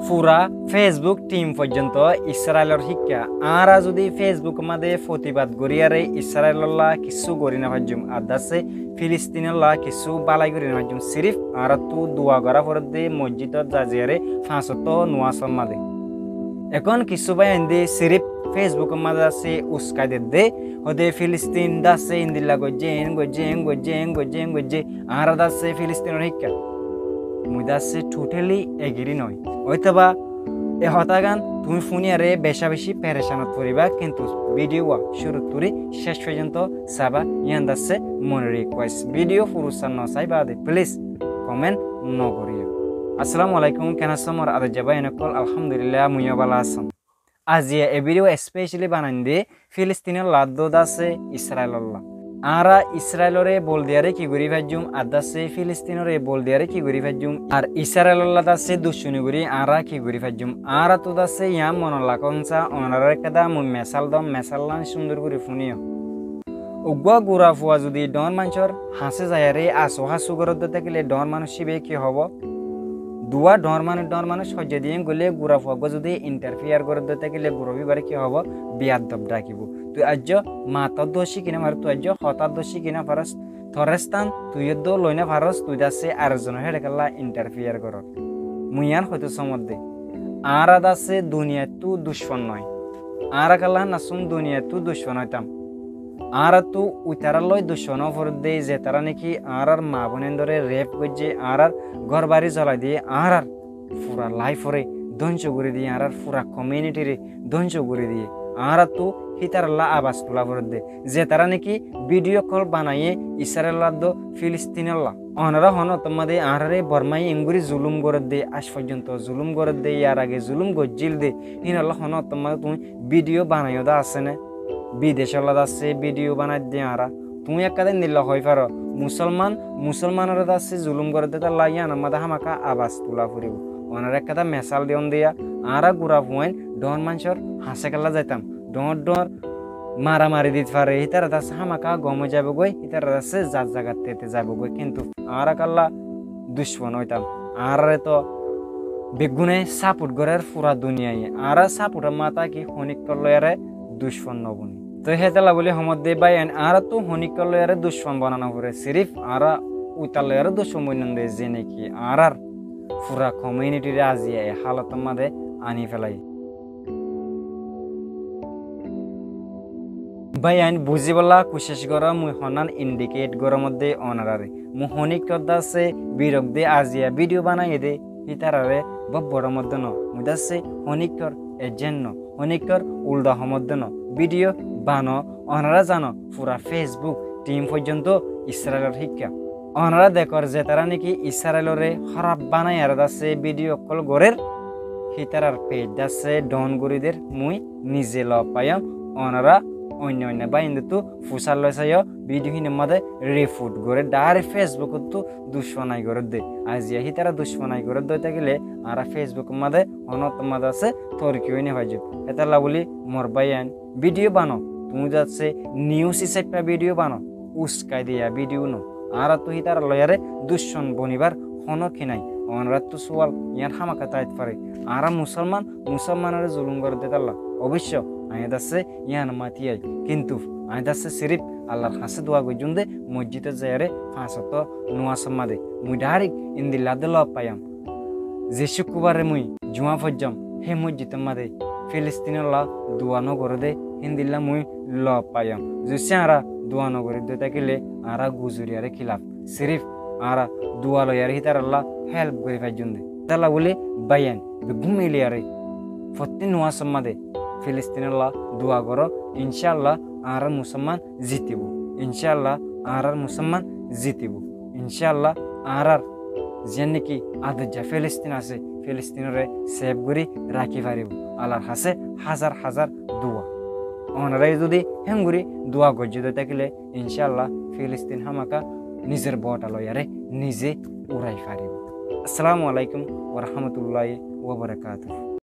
পুরা Facebook team পর্যন্ত ইসরায়েলের শিক্ষা আরা যদি ফেসবুক মাদে প্রতিবাদ করিয়ারে ইসরায়েল্লাহ কিছু করি না ভাজ্যুম আদাসে ফিলিস্তিনেল্লাহ কিছু বালাই করি না ভাজ্যুম সিরিফ আরা তু দোয়া করা পরে মসজিদত জাজিয়ারে ফাঁসত নোয়াসম মাদে এখন কিছু বাই ইন্দি সিরিফ ফেসবুক মাদে আছে উস্কাই দে হদে ফিলিস্তিন দাসে ইন্দিল্লা গজ্জে আরা দাসে ফিলিস্তিনের শিক্ষা মুদাসে টোটালি এগ্রি নয় হয়তোবা এ হতাগান তুমি ফুনিয়ারে বেশা বেশি পেরেশানত পড়িবা কিন্তু ভিডিও শুরু তুরি শেষ পর্যন্ত সাবা ইয়ান্দাসে মনে রিকোয়েস্ট ভিডিও ফুরুসান নসাইবা দে প্লিজ কমেন্ট ন করিও আসসালামু আলাইকুম কেন সমর আদে যাবা এনেকল আলহামদুলিল্লাহ মুইয়া বালা আসাম আজিয়া এ ভিডিও স্পেশালি বানান দে ফিলিস্তিনের লাদ্দ দাসে ইসরায়েল্লাহ আরা ইসরায়েলরে বল দিয়ারে কি গরি ভাজুম আদাসে ফিলিস্তিনরে বল দিয়ারে কি গরি ভাজুম আর ইসরায়েল্লাহ দাসে দুশুনি গরি আরা কি গরি ভাজুম আরা তো দাসে ইয়াম মনলা কনসা অনারে কাদা মু মেসাল দম মেসাললান সুন্দর করে ফুনিও উগা গুরা ফুয়া যদি ডন মানচর হাসে যায়ারে আসো হাসু গরদ থাকিলে ডন মানুষ শিবে কি হব দুয়া ডর মানুষ সহ্য দিয়ে গলে গুড়া ফুয়া যদি ইন্টারফিয়ার করে থাকিলে গুরবি বারে কি হব বিয়াদ দব ডাকিব তুই আজ মাতার দোষী কিনা মার তুই আজ হতার দোষী কিনা পারস থরেস্তান তুই দো লইনা পারস তুই দাসে আরেকজনের হেডে কাল্লা ইন্টারফিয়ার কর মুইয়ান হয়তো সমদ্দে আর আদাসে দুনিয়া তু দুশ্মন নয় আর কাল্লা নাসুম দুনিয়া তু দুশ্মন হইতাম আর তু উইতারালয় দুশ্মন ফর দে যে তারা নাকি আর মা বোনের ধরে রেপ করছে আর ঘর বাড়ি জ্বলাই দিয়ে আর পুরা লাইফরে ধ্বংস করে দিয়ে আর পুরা কমিউনিটিরে ধ্বংস করে দিয়ে আর তু হিতারাল্লাহ আবাস তোলা ফর দে যে তারা নাকি ভিডিও কল বানাইয়ে ইসরায়েল্লাহ দো ফিলিস্তিনাল্লাহ অনারা হন তোমাদের আহারে বর্মাই এঙ্গুরি জুলুম করে দে আজ পর্যন্ত জুলুম করে দে ইয়ার আগে জুলুম গজ্জিল দে হিনাল্লাহ হন তোমাদের তুমি ভিডিও বানাইও দা আছে না বিদেশাল্লাহ আছে ভিডিও বানাই দিয়ে আরা তুমি একাদে নিল হয়ে পার মুসলমানের আছে জুলুম করে দে তার লাগিয়ে আমাদের হামাকা আবাস তোলা ফুরিব ওনার একটা মেসাল দিয়ন দিয়া আরা গুড়া ফুয়াইন ডন মানুষের হাসে খেলা যাইতাম ডর মারামারি দিতে পারে ইতারা আছে হামাকা গমে যাব গই ইতারা আছে যার জায়গাতে যাব গই কিন্তু আরা কাল্লা দুশ্মন হইতাম আর তো বেগুনে সাপোর্ট করার পুরা দুনিয়ায় আর সাপোর্টের মাথা কি হনিক করলে দুশ্মন নবনি তো হেতলা বলে হমদ দে বাই আর তো হনিক করলে দুশ্মন বানানো করে সিরিফ আর উতালে দুশ্মন বনান দে যে নাকি আর পুরা কমিউনিটির আজিয়া হালতের মাঝে আনি ফেলাই ভাই আইন বুঝি বলা কোশিশ করা মুই হনান ইন্ডিকেট করার মধ্যে অনারারে মু হনিক করদাসে বিরক দে আজিয়া ভিডিও বানাই দে হিতারারে বড় মধ্যে ন মুদাসে হনিকর এজেন্ট ন হনিকর উল্টা মধ্যে ন ভিডিও বানো অনারা জানো পুরা ফেসবুক টিম পর্যন্ত ইসরায়েলের শিক্ষা অনারা দেখর যে তারা নাকি ইসরায়েলরে খারাপ বানাই আর দাসে ভিডিও কল গরের হিতারার পেজ দাসে ডন গরিদের মুই নিজে ল পাইম অনারা অন্য বাইন্দে তো ফুসার লইসাইও ভিডিও হিনের মাঝে রিফুট করে ডারে ফেসবুকত তো দুশ্মনাই করে দে আজিয়া হিতারা দুশ্মনাই করে দইতে গেলে আর ফেসবুকের মাঝে অনত মাঝে আছে তর্কি হইনে ভাইজু এতালা বলি মোর বাইন ভিডিও বানো তুমি যাচ্ছে নিউজ সাইটটা ভিডিও বানো উস্কাই দিয়া ভিডিও নো আর তো হিতারা লয়ারে দুশ্মন বনিবার হনকি নাই অনরা তো সোয়াল ইয়ার হামাকা তাইত পারে আর মুসলমানের জুলুম করে দেতাল্লা অবশ্য আয় দাসে ইয়ান মাতিয়াই কিন্তু আয় দাসে সিরিফ আল্লাহর হাসে দোয়া গজুন দে মসজিদে যায়ারে ফাঁসত নোয়া সম্মাদে মুই ডাইরেক্ট ইন্দিল্লা দে লব পাইয়াম যে শুক্রবারে মুই জুমা ফজ্জাম হে মসজিদের মাদে ফিলিস্তিনের লা দোয়া নগরে দে ইন্দিল্লা মুই লব পাইয়াম যে আরা দোয়া নগরে দে থাকিলে আরা গুজুরিয়ারে খিলাফ সিরিফ আরা দোয়া লয়ারে হিতার আল্লাহ হেল্প করে ফাইজুন দে তালা বলে বাইয়ান ঘুমিলিয়ারে ফত্তি নোয়া সম্মাদে ফিলিস্তিনেল্লাহ দোয়া করো ইনশাআল্লাহ আর মুসলমান জিতিব ইনশাআল্লাহ আর মুসলমান জিতিব ইনশাআল্লাহ আর যে নাকি আদজা ফিলিস্তিন আছে ফিলিস্তিনরে সেভ করে রাখি পারিব আল্লাহর হাসে হাজার হাজার দোয়া ওনারাই যদি হেমগুড়ি দোয়া গজ্জিত থাকিলে ইনশাআল্লাহ ফিলিস্তিন হামাকা নিজের বটা লয়ারে নিজে উড়াই পারিব আসসালামু আলাইকুম ওয়া রাহমাতুল্লাহি ওয়া বারাকাতুহু।